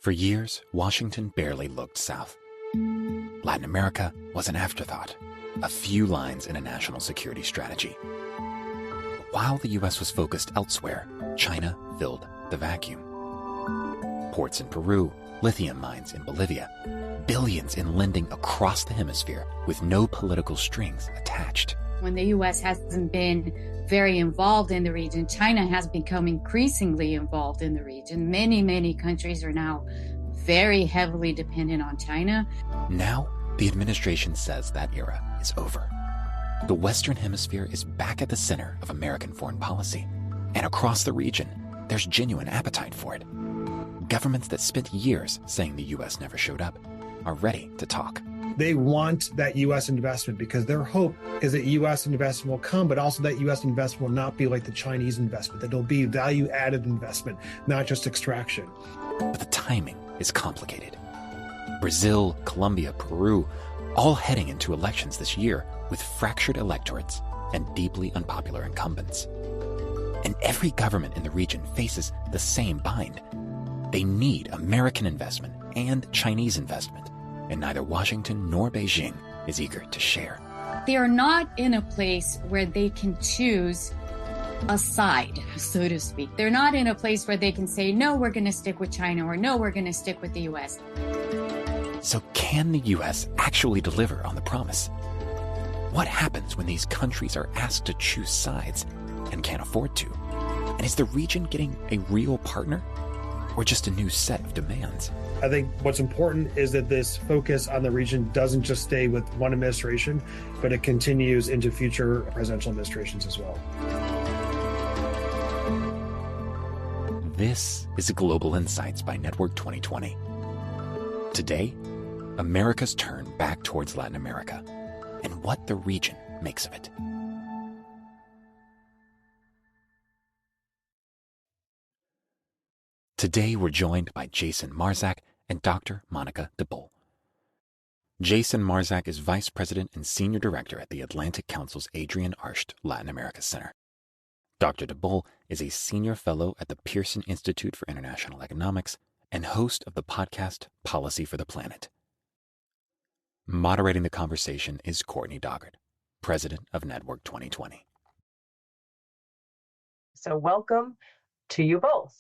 For years, Washington barely looked south. Latin America was an afterthought, a few lines in a national security strategy. While the U.S. was focused elsewhere, China filled the vacuum. Ports in Peru, lithium mines in Bolivia, billions in lending across the hemisphere with no political strings attached. When the U.S. hasn't been very involved in the region, China has become increasingly involved in the region. Many countries are now very heavily dependent on China. Now, the administration says that era is over. The Western Hemisphere is back at the center of American foreign policy. And across the region, there's genuine appetite for it. Governments that spent years saying the U.S. never showed up are ready to talk. They want that U.S. investment because their hope is that U.S. investment will come, but also that U.S. investment will not be like the Chinese investment, that it'll be value-added investment, not just extraction. But the timing is complicated. Brazil, Colombia, Peru, all heading into elections this year with fractured electorates and deeply unpopular incumbents. And every government in the region faces the same bind. They need American investment and Chinese investment, and neither Washington nor Beijing is eager to share. They are not in a place where they can choose a side, so to speak. They're not in a place where they can say, no, we're going to stick with China, or no, we're going to stick with the U.S. So can the U.S. actually deliver on the promise? What happens when these countries are asked to choose sides and can't afford to? And is the region getting a real partner, or just a new set of demands? I think what's important is that this focus on the region doesn't just stay with one administration, but it continues into future presidential administrations as well. This is Global Insights by Network 2020. Today, America's turn back towards Latin America and what the region makes of it. Today, we're joined by Jason Marzak and Dr. Monica DeBull. Jason Marzak is Vice President and Senior Director at the Atlantic Council's Adrienne Arsht Latin America Center. Dr. DeBull is a Senior Fellow at the Pearson Institute for International Economics and host of the podcast Policy for the Planet. Moderating the conversation is Courtney Doggart, President of Network 2020. So welcome to you both.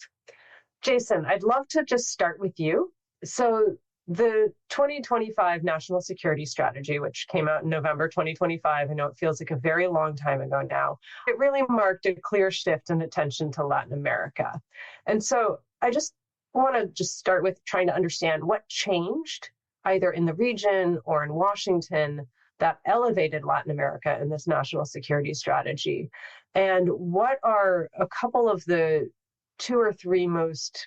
Jason, I'd love to just start with you. So the 2025 National Security Strategy, which came out in November 2025, I know it feels like a very long time ago now, it really marked a clear shift in attention to Latin America. And so I just want to start with trying to understand what changed either in the region or in Washington that elevated Latin America in this national security strategy. And what are a couple of the 2 or 3 most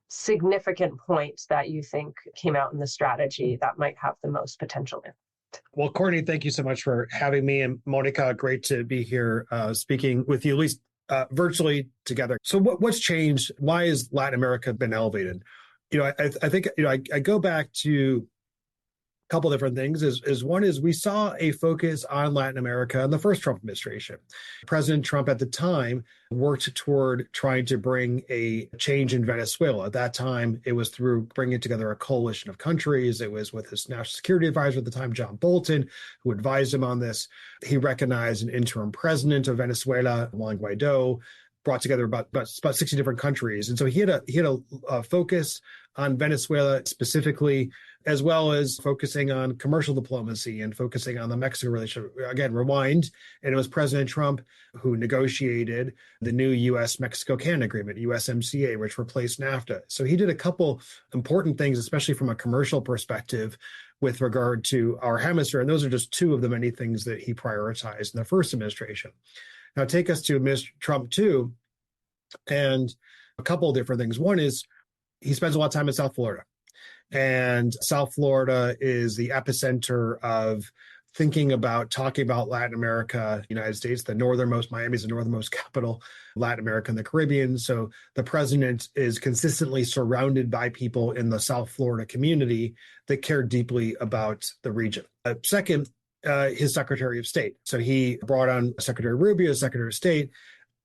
significant points that you think came out in the strategy that might have the most potential impact? Well, Courtney, thank you so much for having me. And Monica, great to be here speaking with you, at least virtually together. So what's changed? Why has Latin America been elevated? I think, I go back to a couple of different things. One is we saw a focus on Latin America in the first Trump administration. President Trump at the time worked toward trying to bring a change in Venezuela. At that time, it was through bringing together a coalition of countries. It was with his national security advisor at the time, John Bolton, who advised him on this. He recognized an interim president of Venezuela, Juan Guaido, brought together about 60 different countries. And so he had a focus on Venezuela specifically, as well as focusing on commercial diplomacy and focusing on the Mexico relationship. Again, rewind, and it was President Trump who negotiated the new U.S.-Mexico-Canada agreement, USMCA, which replaced NAFTA. So he did a couple important things, especially from a commercial perspective with regard to our hemisphere. And those are just 2 of the many things that he prioritized in the first administration. Now take us to Mr. Trump 2, and a couple of different things. One is he spends a lot of time in South Florida. And South Florida is the epicenter of talking about Latin America, United States, Miami is the northernmost capital, Latin America and the Caribbean. So the president is consistently surrounded by people in the South Florida community that care deeply about the region. Second, his Secretary of State. So he brought on Secretary Rubio, Secretary of State.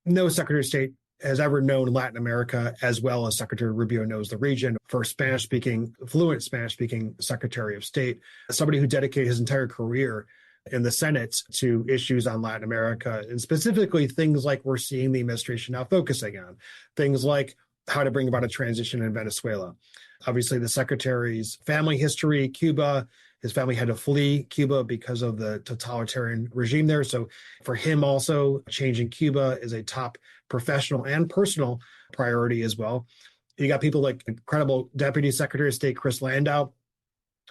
No Secretary of State has ever known Latin America as well as Secretary Rubio knows the region. For fluent Spanish-speaking Secretary of State, somebody who dedicated his entire career in the Senate to issues on Latin America, and specifically things like we're seeing the administration now focusing on, things like how to bring about a transition in Venezuela. Obviously, the secretary's family history, Cuba, his family had to flee Cuba because of the totalitarian regime there. So for him also, changing Cuba is a top professional and personal priority as well. You got people like incredible Deputy Secretary of State Chris Landau,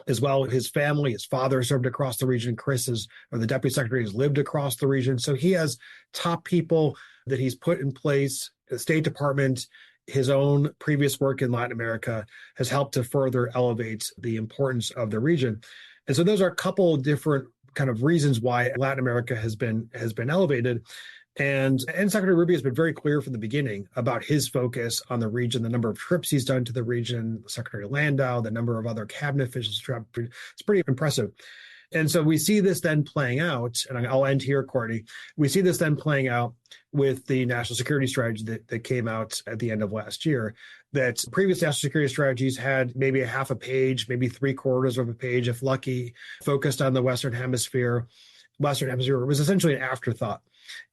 as well. His family, his father served across the region. The Deputy Secretary, has lived across the region. So he has top people that he's put in place. The State Department, his own previous work in Latin America has helped to further elevate the importance of the region. And so those are a couple of different kind of reasons why Latin America has been elevated. And Secretary Rubio has been very clear from the beginning about his focus on the region, the number of trips he's done to the region, Secretary Landau, the number of other cabinet officials. It's pretty impressive. And so we see this then playing out, and I'll end here, Courtney. We see this then playing out with the national security strategy that came out at the end of last year, that previous national security strategies had maybe a half a page, maybe 3/4 of a page, if lucky, focused on the Western Hemisphere. Western Hemisphere was essentially an afterthought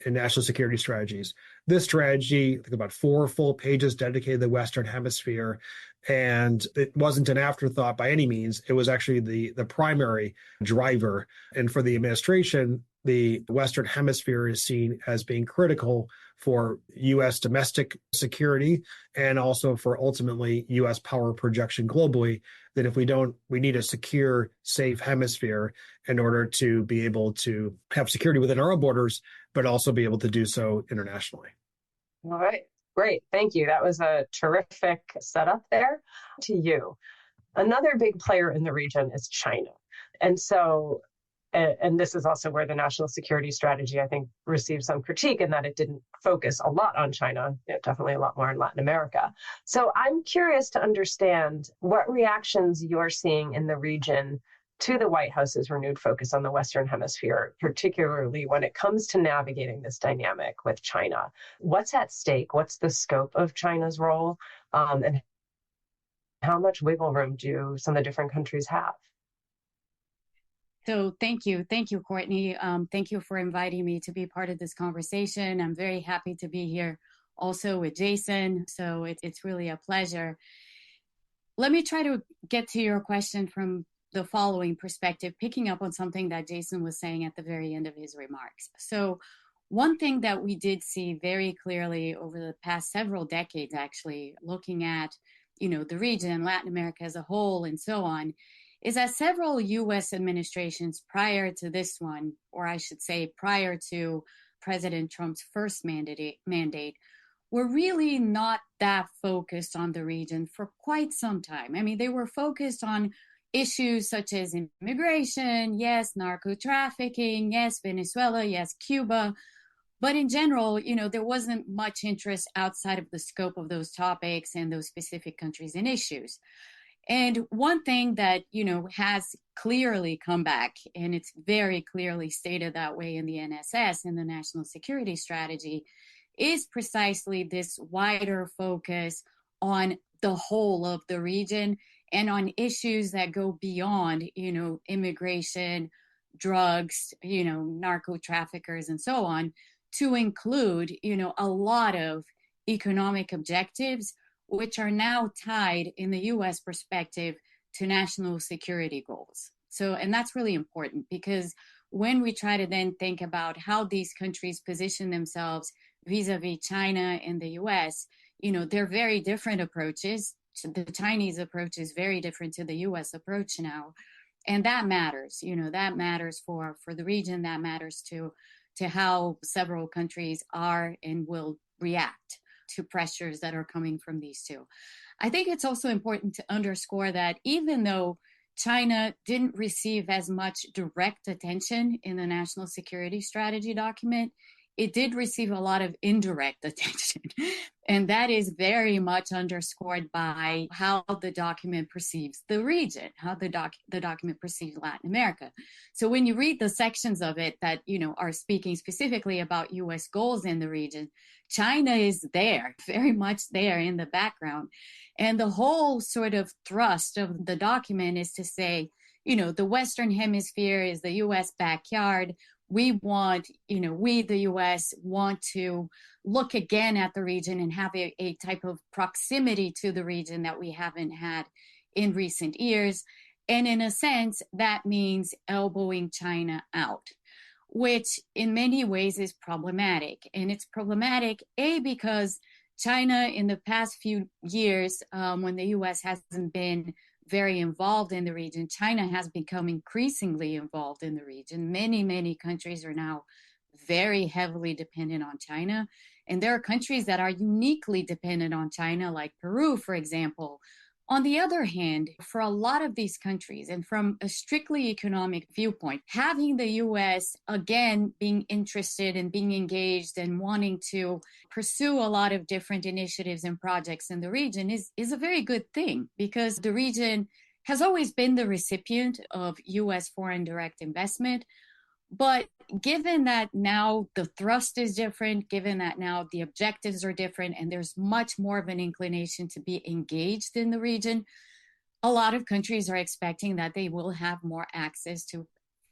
in national security strategies. This strategy, I think about 4 full pages dedicated to the Western Hemisphere, and it wasn't an afterthought by any means. It was actually the primary driver. And for the administration, the Western Hemisphere is seen as being critical for U.S. domestic security and also for ultimately U.S. power projection globally, that if we need a secure, safe hemisphere in order to be able to have security within our own borders, but also be able to do so internationally. All right. Great. Thank you. That was a terrific setup there. To you. Another big player in the region is China. And so, and this is also where the national security strategy, I think, received some critique in that it didn't focus a lot on China, definitely a lot more in Latin America. So I'm curious to understand what reactions you're seeing in the region to the White House's renewed focus on the Western Hemisphere, particularly when it comes to navigating this dynamic with China. What's at stake? What's the scope of China's role? And how much wiggle room do some of the different countries have? So thank you, Courtney. Thank you for inviting me to be part of this conversation. I'm very happy to be here also with Jason. So it's really a pleasure. Let me try to get to your question from the following perspective, picking up on something that Jason was saying at the very end of his remarks. So one thing that we did see very clearly over the past several decades, actually, looking at, the region, Latin America as a whole, and so on, is that several U.S. administrations prior to this one, or I should say prior to President Trump's first mandate, were really not that focused on the region for quite some time. I mean, they were focused on issues such as immigration, yes, narco trafficking, yes, Venezuela, yes, Cuba. But in general, there wasn't much interest outside of the scope of those topics and those specific countries and issues. And one thing that, has clearly come back, and it's very clearly stated that way in the NSS, in the National Security Strategy, is precisely this wider focus on the whole of the region and on issues that go beyond, immigration, drugs, narco traffickers, and so on, to include, a lot of economic objectives, which are now tied in the U.S. perspective to national security goals. So, and that's really important because when we try to then think about how these countries position themselves vis-a-vis China and the U.S., they're very different approaches. The Chinese approach is very different to the U.S. approach now. And that matters, that matters for the region, that matters to how several countries are and will react to pressures that are coming from these two. I think it's also important to underscore that even though China didn't receive as much direct attention in the National Security Strategy document, it did receive a lot of indirect attention. And that is very much underscored by how the document perceives the region, how the document perceives Latin America. So when you read the sections of it that, are speaking specifically about U.S. goals in the region, China is there, very much there in the background. And the whole sort of thrust of the document is to say, the Western Hemisphere is the U.S. backyard. We want, we, the U.S., want to look again at the region and have a type of proximity to the region that we haven't had in recent years. And in a sense, that means elbowing China out, which in many ways is problematic. And it's problematic, because China in the past few years, when the U.S. hasn't been very involved in the region, China has become increasingly involved in the region. Many, many countries are now very heavily dependent on China. And there are countries that are uniquely dependent on China, like Peru, for example. On the other hand, for a lot of these countries, and from a strictly economic viewpoint, having the U.S. again being interested and being engaged and wanting to pursue a lot of different initiatives and projects in the region is a very good thing, because the region has always been the recipient of U.S. foreign direct investment. But given that now the thrust is different, given that now the objectives are different, and there's much more of an inclination to be engaged in the region, a lot of countries are expecting that they will have more access to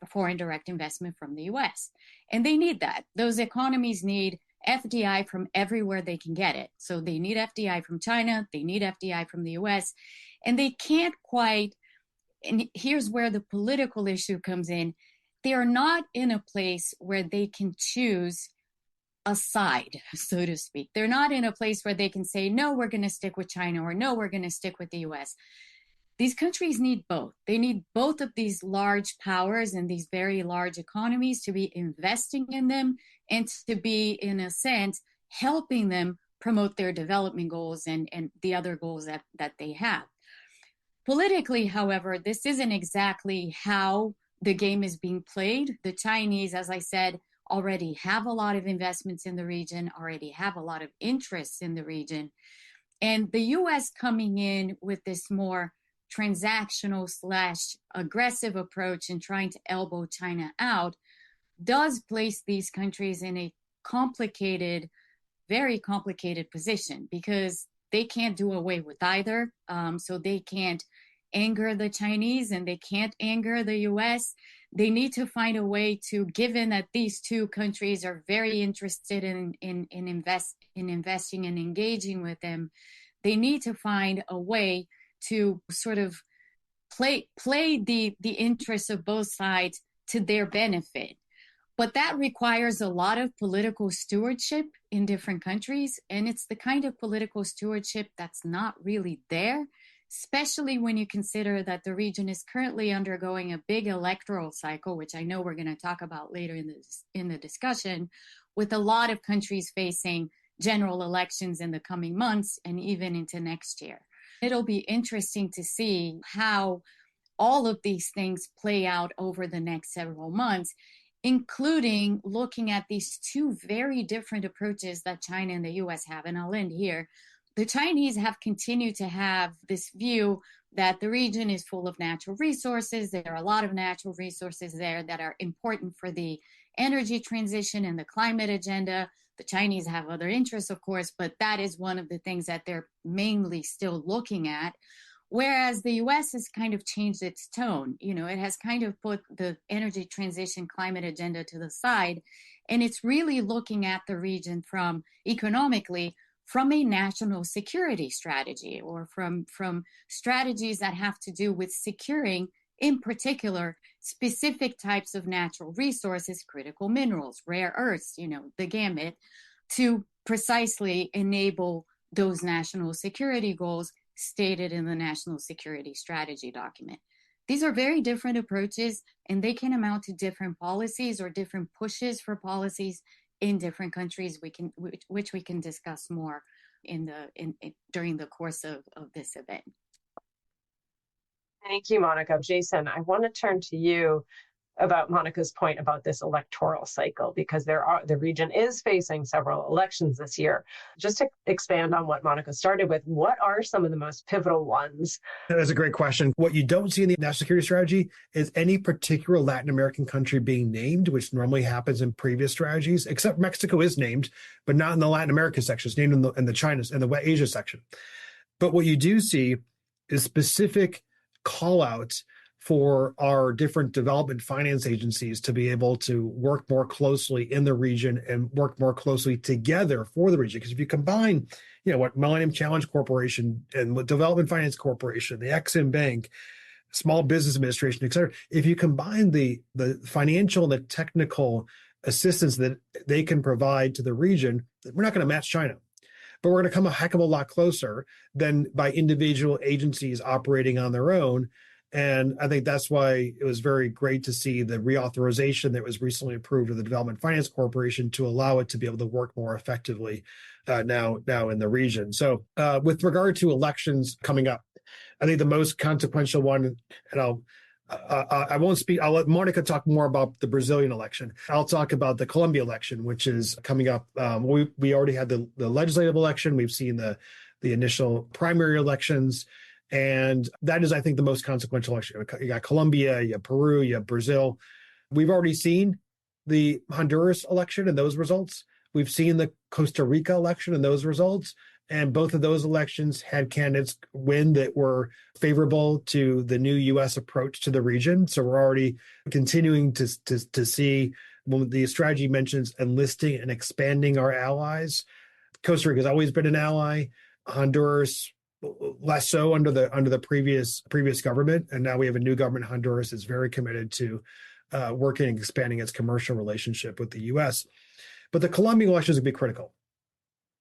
foreign direct investment from the US. And they need that. Those economies need FDI from everywhere they can get it. So they need FDI from China, they need FDI from the US, and they can't quite, and here's where the political issue comes in, they are not in a place where they can choose a side, so to speak. They're not in a place where they can say, no, we're going to stick with China, or no, we're going to stick with the US. These countries need both. They need both of these large powers and these very large economies to be investing in them and to be, in a sense, helping them promote their development goals and the other goals that they have. Politically, however, this isn't exactly how the game is being played. The Chinese, as I said, already have a lot of investments in the region, already have a lot of interests in the region. And the US coming in with this more transactional / aggressive approach and trying to elbow China out does place these countries in a complicated, very complicated position, because they can't do away with either. So they can't anger the Chinese and they can't anger the US. They need to find a way to, given that these two countries are very interested in investing and engaging with them, they need to find a way to sort of play the interests of both sides to their benefit. But that requires a lot of political stewardship in different countries. And it's the kind of political stewardship that's not really there, especially when you consider that the region is currently undergoing a big electoral cycle, which I know we're going to talk about later in the discussion, with a lot of countries facing general elections in the coming months and even into next year. It'll be interesting to see how all of these things play out over the next several months, including looking at these two very different approaches that China and the US have. And I'll end here. The Chinese have continued to have this view that the region is full of natural resources. There are a lot of natural resources there that are important for the energy transition and the climate agenda. The Chinese have other interests, of course, but that is one of the things that they're mainly still looking at. Whereas the US has kind of changed its tone. It has kind of put the energy transition climate agenda to the side, and it's really looking at the region economically from a national security strategy, or from strategies that have to do with securing, in particular, specific types of natural resources, critical minerals, rare earths, the gamut, to precisely enable those national security goals stated in the National Security Strategy document. These are very different approaches, and they can amount to different policies or different pushes for policies in different countries, which we can discuss more during the course of this event. Thank you, Monica. Jason, I want to turn to you. about Monica's point about this electoral cycle, because the region is facing several elections this year. Just to expand on what Monica started with, what are some of the most pivotal ones? That's a great question. What you don't see in the national security strategy is any particular Latin American country being named, which normally happens in previous strategies, except Mexico is named, but not in the Latin America section. It's named in the China and the Asia section. But what you do see is specific call outs for our different development finance agencies to be able to work more closely in the region and work more closely together for the region. Because if you combine, what Millennium Challenge Corporation and what Development Finance Corporation, the Exim Bank, Small Business Administration, et cetera, if you combine the financial and the technical assistance that they can provide to the region, we're not going to match China. But we're going to come a heck of a lot closer than by individual agencies operating on their own. And I think that's why it was very great to see the reauthorization that was recently approved of the Development Finance Corporation to allow it to be able to work more effectively now in the region. So with regard to elections coming up, I think the most consequential one, and I won't speak, I'll let Monica talk more about the Brazilian election. I'll talk about the Colombia election, which is coming up. We already had the legislative election. We've seen the initial primary elections. And that is, I think, the most consequential election. You got Colombia, you have Peru, you have Brazil. We've already seen the Honduras election and those results. We've seen the Costa Rica election and those results. And both of those elections had candidates win that were favorable to the new U.S. approach to the region. So we're already continuing to see, when the strategy mentions enlisting and expanding our allies. Costa Rica has always been an ally. Honduras, less so under the previous government, and now we have a new government. Honduras is very committed to working and expanding its commercial relationship with the U.S. But the Colombian elections would be critical.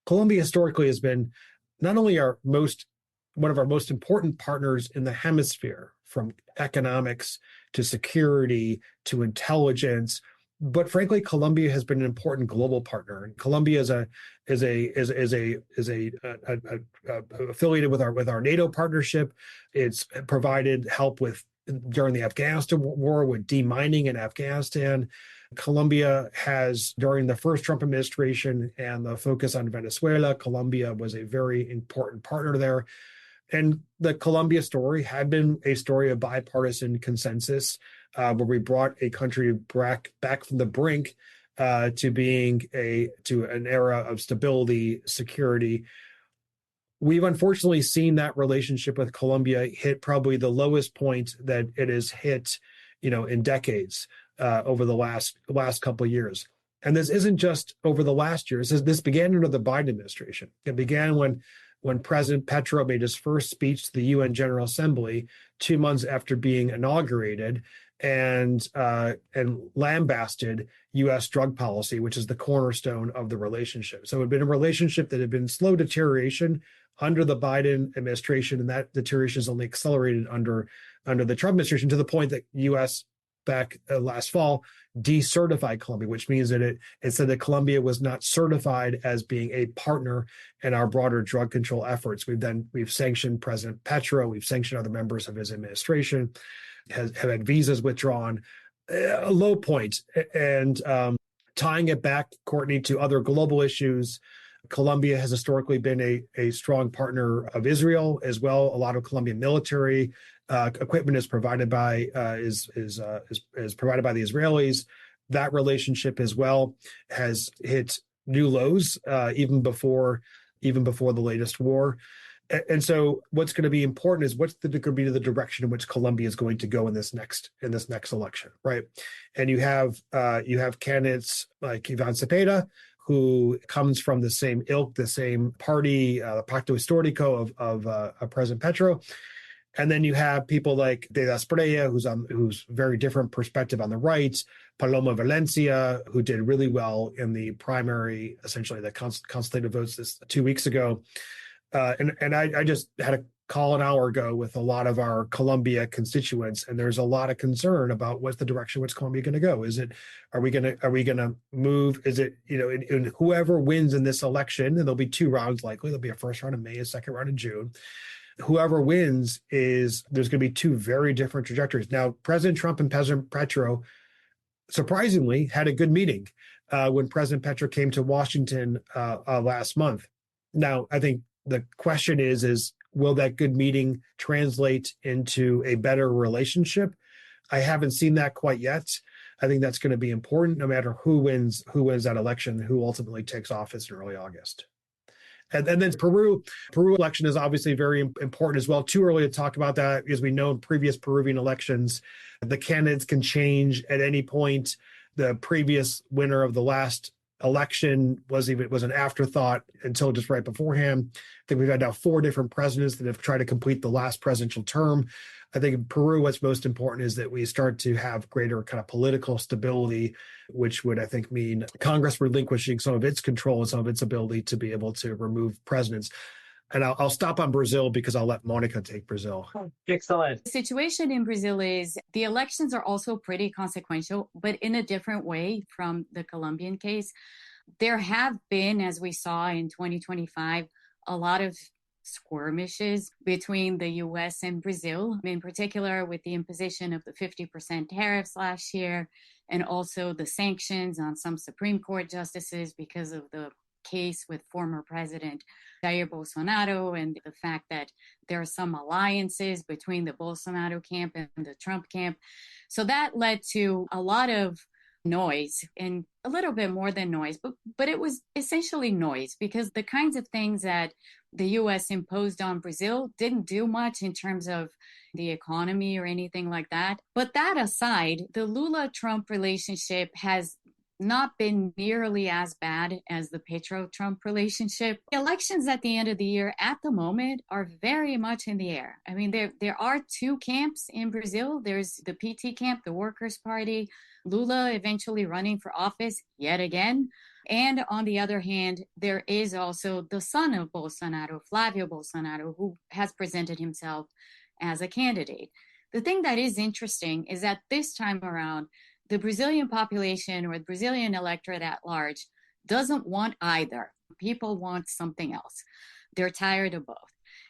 Colombia historically has been not only one of our most important partners in the hemisphere, from economics to security to intelligence, but frankly, Colombia has been an important global partner. And Colombia is affiliated with our NATO partnership. It's provided help during the Afghanistan war with demining in Afghanistan. Colombia has, during the first Trump administration and the focus on Venezuela, Colombia was a very important partner there. And the Colombia story had been a story of bipartisan consensus, where we brought a country back from the brink to an era of stability, security. We've unfortunately seen that relationship with Colombia hit probably the lowest point that it has hit, in decades over the last couple of years. And this isn't just over the last year. This began under the Biden administration. It began when President Petro made his first speech to the UN General Assembly 2 months after being inaugurated, and lambasted U.S. drug policy, which is the cornerstone of the relationship. So it had been a relationship that had been slow deterioration under the Biden administration, and that deterioration is only accelerated under the Trump administration, to the point that U.S. back last fall decertified Colombia, which means that it said that Colombia was not certified as being a partner in our broader drug control efforts. We've sanctioned President Petro, we've sanctioned other members of his administration, have had visas withdrawn, a low point. And tying it back, Courtney, to other global issues, Colombia has historically been a strong partner of Israel as well. A lot of Colombian military equipment is provided by provided by the Israelis. That relationship as well has hit new lows even before the latest war. And so what's going to be important is what's going to be the direction in which Colombia is going to go in this next election, right? And you have candidates like Ivan Cepeda, who comes from the same ilk, the same party, Pacto Histórico of President Petro. And then you have people like De La Espriella, who's very different perspective on the right, Paloma Valencia, who did really well in the primary, essentially the consultative votes 2 weeks ago. And I just had a call an hour ago with a lot of our Colombia constituents, and there's a lot of concern about what's the direction which Colombia going to go. Are we going to move? Is it, in whoever wins in this election, and there'll be 2 rounds likely. There'll be a first round in May, a second round in June. Whoever wins there's going to be 2 very different trajectories. Now, President Trump and President Petro surprisingly had a good meeting when President Petro came to Washington last month. Now, I think the question is will that good meeting translate into a better relationship? I haven't seen that quite yet. I think that's going to be important no matter who wins that election, who ultimately takes office in early August. And then Peru election is obviously very important as well. Too early to talk about that because we know in previous Peruvian elections, the candidates can change at any point. The previous winner of the last election was an afterthought until just right beforehand. I think we've had now 4 different presidents that have tried to complete the last presidential term. I think in Peru, what's most important is that we start to have greater kind of political stability, which would, I think, mean Congress relinquishing some of its control and some of its ability to be able to remove presidents. And I'll stop on Brazil because I'll let Monica take Brazil. Excellent. The situation in Brazil is the elections are also pretty consequential, but in a different way from the Colombian case. There have been, as we saw in 2025, a lot of skirmishes between the US and Brazil, in particular with the imposition of the 50% tariffs last year, and also the sanctions on some Supreme Court justices because of the case with former President Jair Bolsonaro and the fact that there are some alliances between the Bolsonaro camp and the Trump camp. So that led to a lot of noise, and a little bit more than noise, but it was essentially noise because the kinds of things that the US imposed on Brazil didn't do much in terms of the economy or anything like that. But that aside, the Lula-Trump relationship has not been nearly as bad as the Petro-Trump relationship. The elections at the end of the year at the moment are very much in the air. I mean, there are 2 camps in Brazil. There's the PT camp, the Workers' Party, Lula eventually running for office yet again. And on the other hand, there is also the son of Bolsonaro, Flávio Bolsonaro, who has presented himself as a candidate. The thing that is interesting is that this time around, the Brazilian population or the Brazilian electorate at large doesn't want either. People want something else. They're tired of both.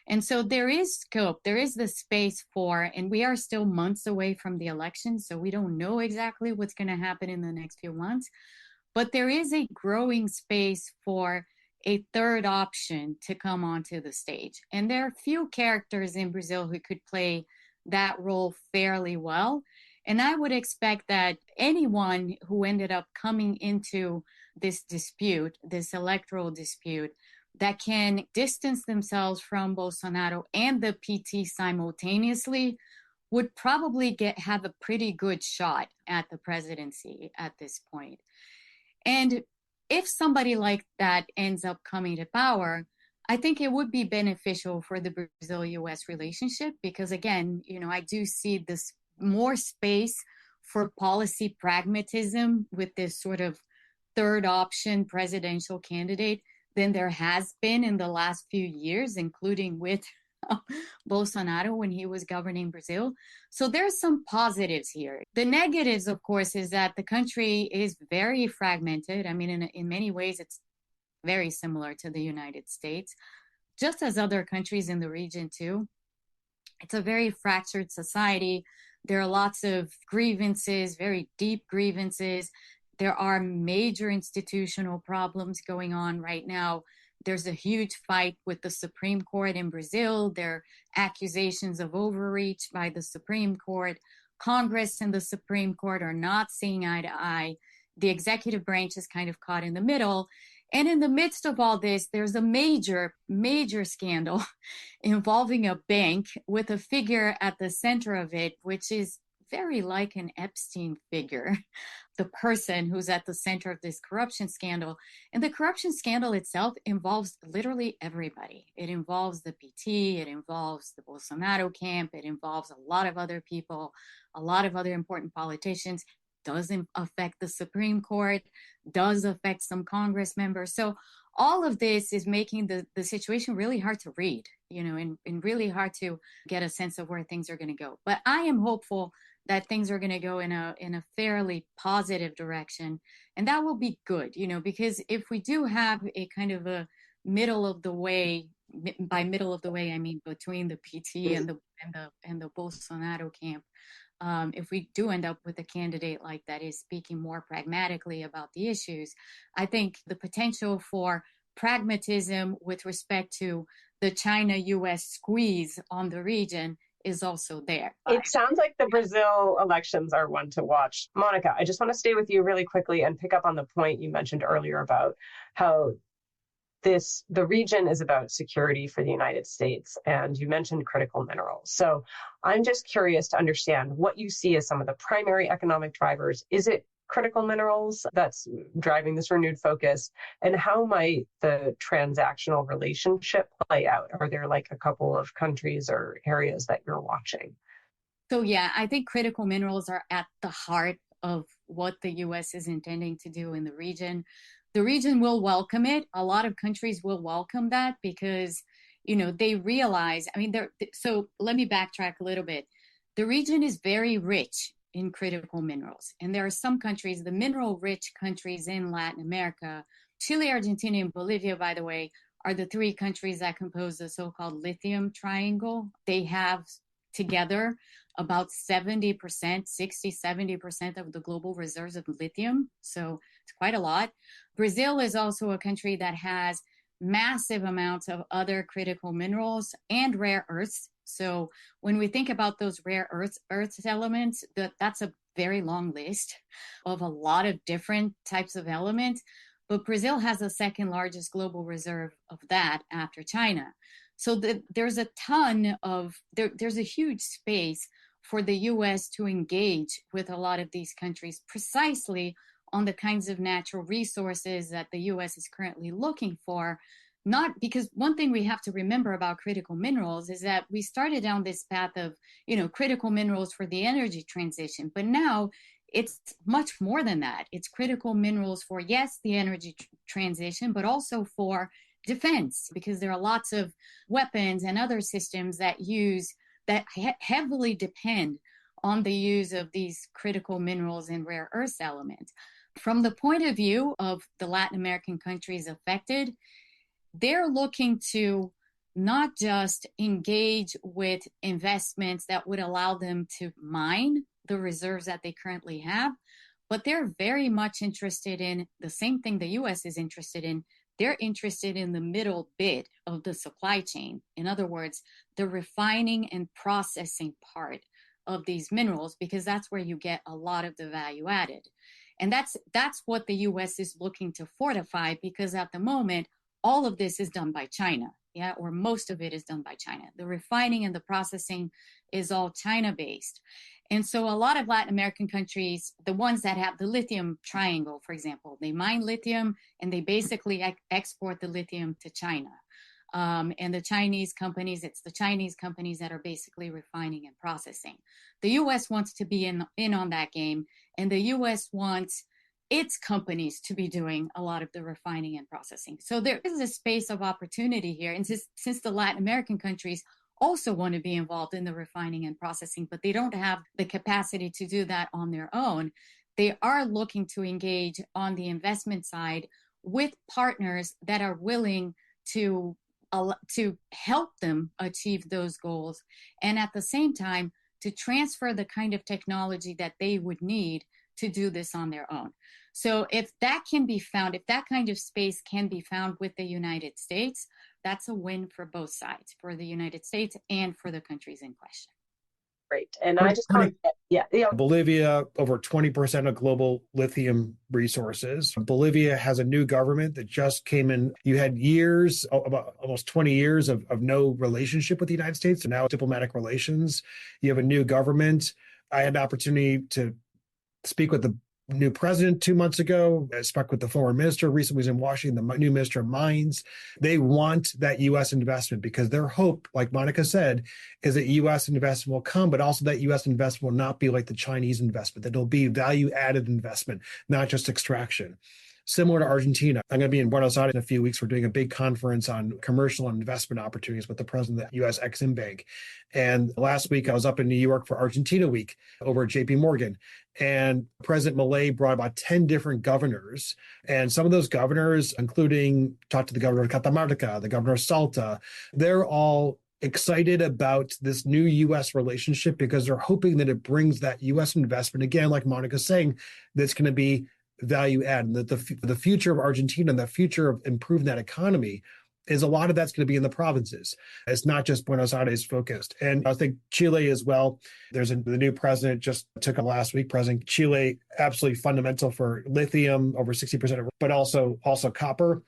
And so there is scope, there is the space for, and we are still months away from the election, so we don't know exactly what's going to happen in the next few months, but there is a growing space for a third option to come onto the stage. And there are few characters in Brazil who could play that role fairly well. And I would expect that anyone who ended up coming into this dispute, this electoral dispute, that can distance themselves from Bolsonaro and the PT simultaneously would probably have a pretty good shot at the presidency at this point. And if somebody like that ends up coming to power, I think it would be beneficial for the Brazil-US relationship because, again, I do see this more space for policy pragmatism with this sort of third option presidential candidate than there has been in the last few years, including with Bolsonaro when he was governing Brazil. So there's some positives here. The negatives, of course, is that the country is very fragmented. I mean, in many ways, it's very similar to the United States, just as other countries in the region too. It's a very fractured society. There are lots of grievances, very deep grievances. There are major institutional problems going on right now. There's a huge fight with the Supreme Court in Brazil. There are accusations of overreach by the Supreme Court. Congress and the Supreme Court are not seeing eye to eye. The executive branch is kind of caught in the middle. And in the midst of all this, there's a major, major scandal involving a bank with a figure at the center of it, which is very like an Epstein figure, the person who's at the center of this corruption scandal. And the corruption scandal itself involves literally everybody. It involves the PT, it involves the Bolsonaro camp, it involves a lot of other people, a lot of other important politicians. Doesn't affect the Supreme Court, does affect some Congress members. So all of this is making the situation really hard to read, and really hard to get a sense of where things are going to go. But I am hopeful that things are going to go in a fairly positive direction. And that will be good, because if we do have a kind of a middle of the way, by middle of the way, I mean between the PT and the Bolsonaro camp, if we do end up with a candidate like that is speaking more pragmatically about the issues, I think the potential for pragmatism with respect to the China-US squeeze on the region is also there. It sounds like the Brazil elections are one to watch. Monica, I just want to stay with you really quickly and pick up on the point you mentioned earlier about how the region is about security for the United States, and you mentioned critical minerals. So I'm just curious to understand what you see as some of the primary economic drivers. Is it critical minerals that's driving this renewed focus? And how might the transactional relationship play out? Are there like a couple of countries or areas that you're watching? So yeah, I think critical minerals are at the heart of what the US is intending to do in the region. The region will welcome it. A lot of countries will welcome that because, they realize, so let me backtrack a little bit. The region is very rich in critical minerals. And there are some countries, the mineral rich countries in Latin America, Chile, Argentina, and Bolivia, by the way, are the three countries that compose the so-called lithium triangle. They have together about 70%, 70% of the global reserves of lithium. So it's quite a lot. Brazil is also a country that has massive amounts of other critical minerals and rare earths. So when we think about those rare earth elements, that's a very long list of a lot of different types of elements. But Brazil has the second largest global reserve of that after China. So there's a huge space for the U.S. to engage with a lot of these countries precisely on the kinds of natural resources that the U.S. is currently looking for. Not because one thing we have to remember about critical minerals is that we started down this path of, critical minerals for the energy transition, but now it's much more than that. It's critical minerals for, yes, the energy transition, but also for defense, because there are lots of weapons and other systems that heavily depend on the use of these critical minerals and rare earth elements. From the point of view of the Latin American countries affected, they're looking to not just engage with investments that would allow them to mine the reserves that they currently have, but they're very much interested in the same thing the U.S. is interested in. They're interested in the middle bit of the supply chain. In other words, the refining and processing part of these minerals, because that's where you get a lot of the value added. And that's what the U.S. is looking to fortify, because at the moment, all of this is done by China, or most of it is done by China. The refining and the processing is all China-based. And so a lot of Latin American countries, the ones that have the lithium triangle, for example, they mine lithium and they basically export the lithium to China. And the Chinese companies that are basically refining and processing. The U.S. wants to be in on that game, and the U.S. wants its companies to be doing a lot of the refining and processing. So there is a space of opportunity here. And since the Latin American countries also want to be involved in the refining and processing, but they don't have the capacity to do that on their own, they are looking to engage on the investment side with partners that are willing to help them achieve those goals, and at the same time to transfer the kind of technology that they would need to do this on their own. So if that kind of space can be found with the United States, that's a win for both sides, for the United States and for the countries in question. Great. And I just want to, Bolivia, over 20% of global lithium resources. Bolivia has a new government that just came in. You had years, about almost 20 years of no relationship with the United States, and now diplomatic relations. You have a new government. I had the opportunity to speak with the new president 2 months ago. I spoke with the former minister, recently was in Washington, the new minister of mines. They want that U.S. investment because their hope, like Monica said, is that U.S. investment will come, but also that U.S. investment will not be like the Chinese investment, that it'll be value-added investment, not just extraction. Similar to Argentina, I'm going to be in Buenos Aires in a few weeks. We're doing a big conference on commercial and investment opportunities with the president of the U.S. Exim Bank. And last week, I was up in New York for Argentina Week over at JP Morgan. And President Milei brought about 10 different governors. And some of those governors, including talked to the governor of Catamarca, the governor of Salta, they're all excited about this new U.S. relationship because they're hoping that it brings that U.S. investment, again, like Monica's saying, that's going to be value add, and that the future of Argentina and the future of improving that economy is a lot of that's going to be in the provinces. It's not just Buenos Aires focused. And I think Chile as well. The new president just took a last week. President Chile, absolutely fundamental for lithium, over 60% of, but also copper.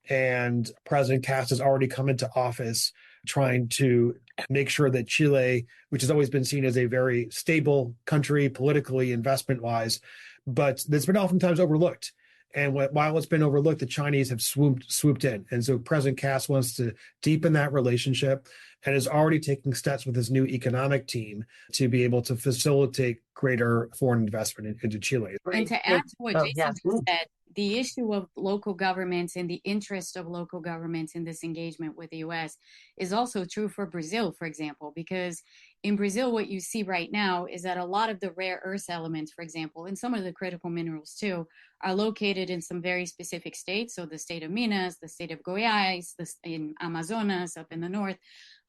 And President Cast has already come into office trying to make sure that Chile, which has always been seen as a very stable country politically, investment-wise, but that's been oftentimes overlooked. And while it's been overlooked, the Chinese have swooped in. And so President Cast wants to deepen that relationship and is already taking steps with his new economic team to be able to facilitate greater foreign investment into Chile. And to add to what Jason just said, the issue of local governments and the interest of local governments in this engagement with the U.S. is also true for Brazil, for example, because in Brazil, what you see right now is that a lot of the rare earth elements, for example, and some of the critical minerals too, are located in some very specific states. So the state of Minas, the state of Goiás, in Amazonas up in the north.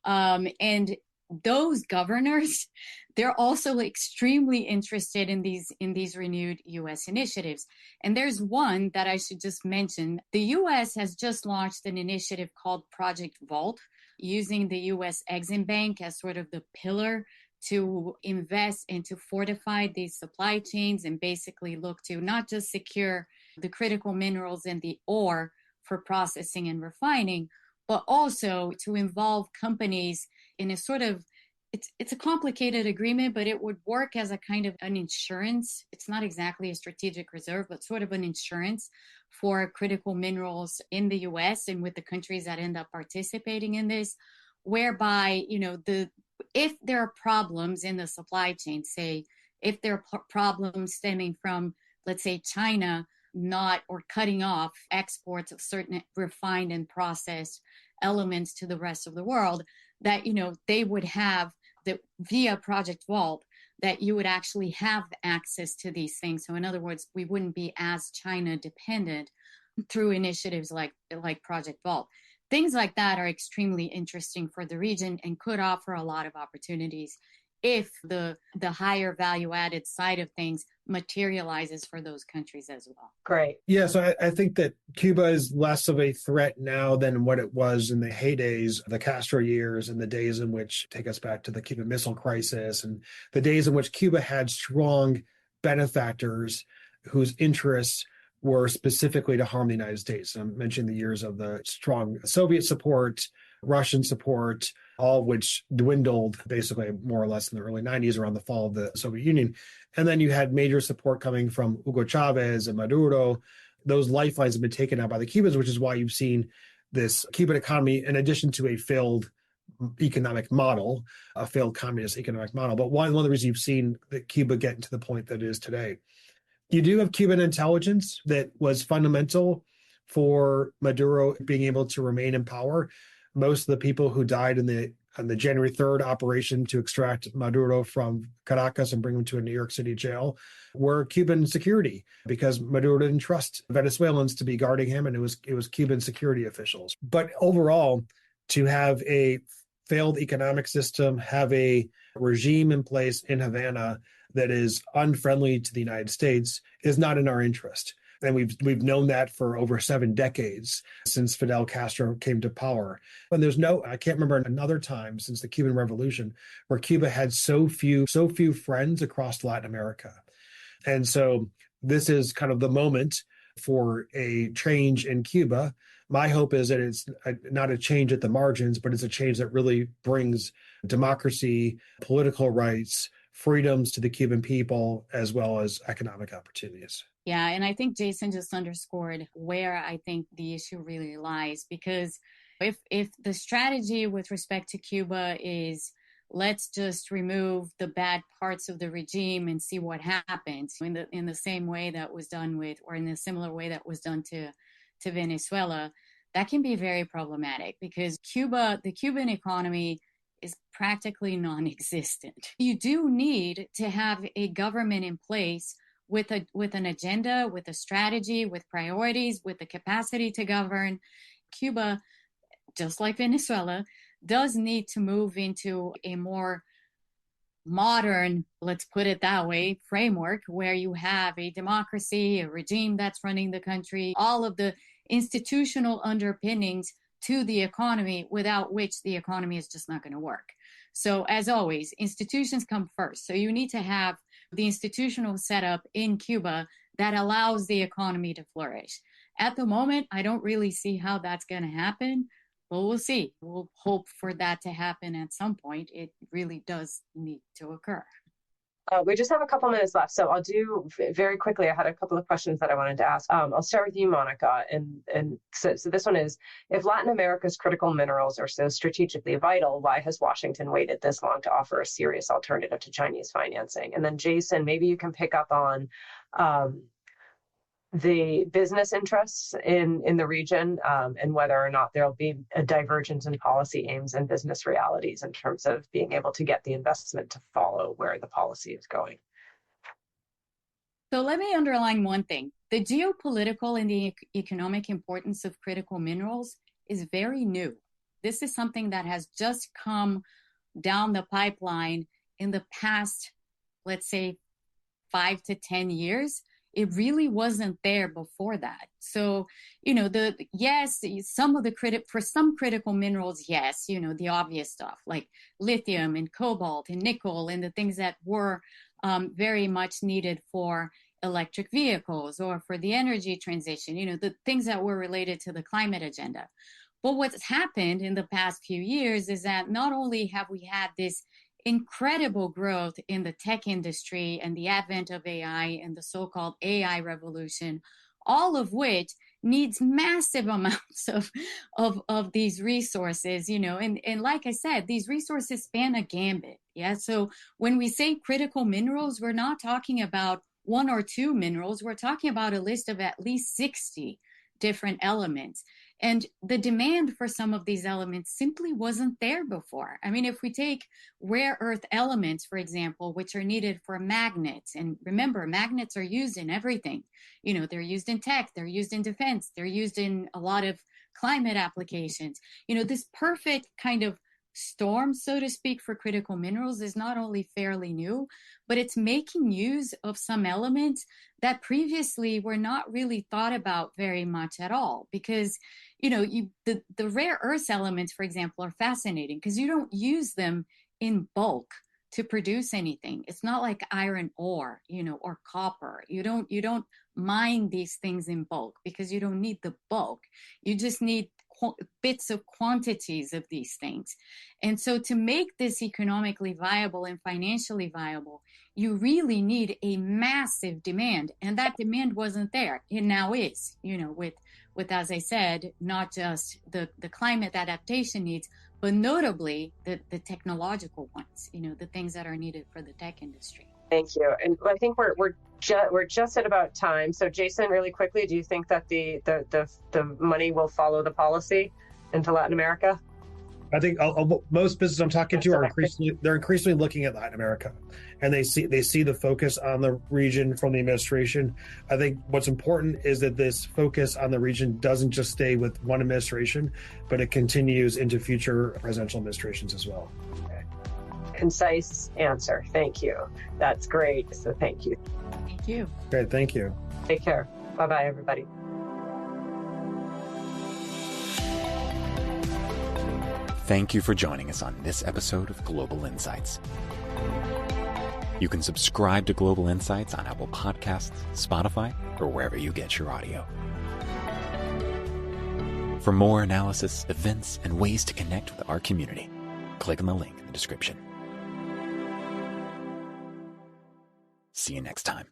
And those governors, they're also extremely interested in these renewed U.S. initiatives. And there's one that I should just mention. The U.S. has just launched an initiative called Project Vault, using the U.S. Exim Bank as sort of the pillar to invest and to fortify these supply chains and basically look to not just secure the critical minerals and the ore for processing and refining, but also to involve companies in a sort of, it's a complicated agreement, but it would work as a kind of an insurance. It's not exactly a strategic reserve, but sort of an insurance for critical minerals in the U.S. and with the countries that end up participating in this, whereby, if there are problems in the supply chain, say, if there are problems stemming from, let's say, China not or cutting off exports of certain refined and processed elements to the rest of the world, that, they would have via Project Vault, that you would actually have access to these things. So in other words, we wouldn't be as China dependent through initiatives like Project Vault. Things like that are extremely interesting for the region and could offer a lot of opportunities if the higher value added side of things materializes for those countries as well. Great. Yeah, so I think that Cuba is less of a threat now than what it was in the heydays, the Castro years, and the days in which take us back to the Cuban Missile Crisis, and the days in which Cuba had strong benefactors whose interests were specifically to harm the United States. I mentioned the years of the strong Soviet support, Russian support, all which dwindled basically more or less in the early 90s around the fall of the Soviet Union. And then you had major support coming from Hugo Chavez and Maduro. Those lifelines have been taken out by the Cubans, which is why you've seen this Cuban economy, in addition to a failed economic model, a failed communist economic model. But one of the reasons you've seen that Cuba getting to the point that it is today. You do have Cuban intelligence that was fundamental for Maduro being able to remain in power. Most of the people who died in the January 3rd operation to extract Maduro from Caracas and bring him to a New York City jail were Cuban security, because Maduro didn't trust Venezuelans to be guarding him, and it was Cuban security officials. But overall, to have a failed economic system, have a regime in place in Havana that is unfriendly to the United States is not in our interest. And we've known that for over 7 decades since Fidel Castro came to power. And I can't remember another time since the Cuban Revolution where Cuba had so few friends across Latin America. And so this is kind of the moment for a change in Cuba. My hope is that it's not a change at the margins, but it's a change that really brings democracy, political rights, freedoms to the Cuban people, as well as economic opportunities. Yeah, and I think Jason just underscored where I think the issue really lies, because if the strategy with respect to Cuba is let's just remove the bad parts of the regime and see what happens in the same way that was done with, or in a similar way that was done to Venezuela, that can be very problematic, because the Cuban economy is practically non-existent. You do need to have a government in place with an agenda, with a strategy, with priorities, with the capacity to govern. Cuba, just like Venezuela, does need to move into a more modern, let's put it that way, framework where you have a democracy, a regime that's running the country, all of the institutional underpinnings to the economy, without which the economy is just not going to work. So as always, institutions come first. So you need to have the institutional setup in Cuba that allows the economy to flourish. At the moment, I don't really see how that's going to happen. Well, we'll see. We'll hope for that to happen at some point. It really does need to occur. We just have a couple minutes left, so I'll do very quickly. I had a couple of questions that I wanted to ask. I'll start with you, Monica. And so this one is, if Latin America's critical minerals are so strategically vital, why has Washington waited this long to offer a serious alternative to Chinese financing? And then Jason, maybe you can pick up on the business interests in the region, and whether or not there'll be a divergence in policy aims and business realities in terms of being able to get the investment to follow where the policy is going. So let me underline one thing. The geopolitical and the economic importance of critical minerals is very new. This is something that has just come down the pipeline in the past, let's say, 5 to 10 years. It really wasn't there before that. So, some of the for some critical minerals, yes, the obvious stuff like lithium and cobalt and nickel and the things that were very much needed for electric vehicles or for the energy transition, the things that were related to the climate agenda. But what's happened in the past few years is that not only have we had this incredible growth in the tech industry and the advent of AI and the so-called AI revolution, all of which needs massive amounts of these resources, and like I said, these resources span a gambit. Yeah. So when we say critical minerals, we're not talking about 1 or 2 minerals. We're talking about a list of at least 60 different elements. And the demand for some of these elements simply wasn't there before. I mean, if we take rare earth elements, for example, which are needed for magnets, and remember, magnets are used in everything. They're used in tech, they're used in defense, they're used in a lot of climate applications. This perfect kind of storm, so to speak, for critical minerals is not only fairly new, but it's making use of some elements that previously were not really thought about very much at all. Because, the rare earth elements, for example, are fascinating because you don't use them in bulk to produce anything. It's not like iron ore, or copper. You don't mine these things in bulk because you don't need the bulk. You just need bits of quantities of these things. And so to make this economically viable and financially viable, you really need a massive demand. And that demand wasn't there. It now is, with, as I said, not just the climate adaptation needs, but notably the technological ones, the things that are needed for the tech industry. Thank you. And I think we're just at about time. So Jason, really quickly, do you think that the money will follow the policy into Latin America? I think most businesses I'm talking to are increasingly looking at Latin America, and they see the focus on the region from the administration. I think what's important is that this focus on the region doesn't just stay with one administration, but it continues into future presidential administrations as well. Okay. Concise answer. Thank you. That's great. So thank you. Thank you. Great. Thank you. Take care. Bye-bye, everybody. Thank you for joining us on this episode of Global Insights. You can subscribe to Global Insights on Apple Podcasts, Spotify, or wherever you get your audio. For more analysis, events, and ways to connect with our community, click on the link in the description. See you next time.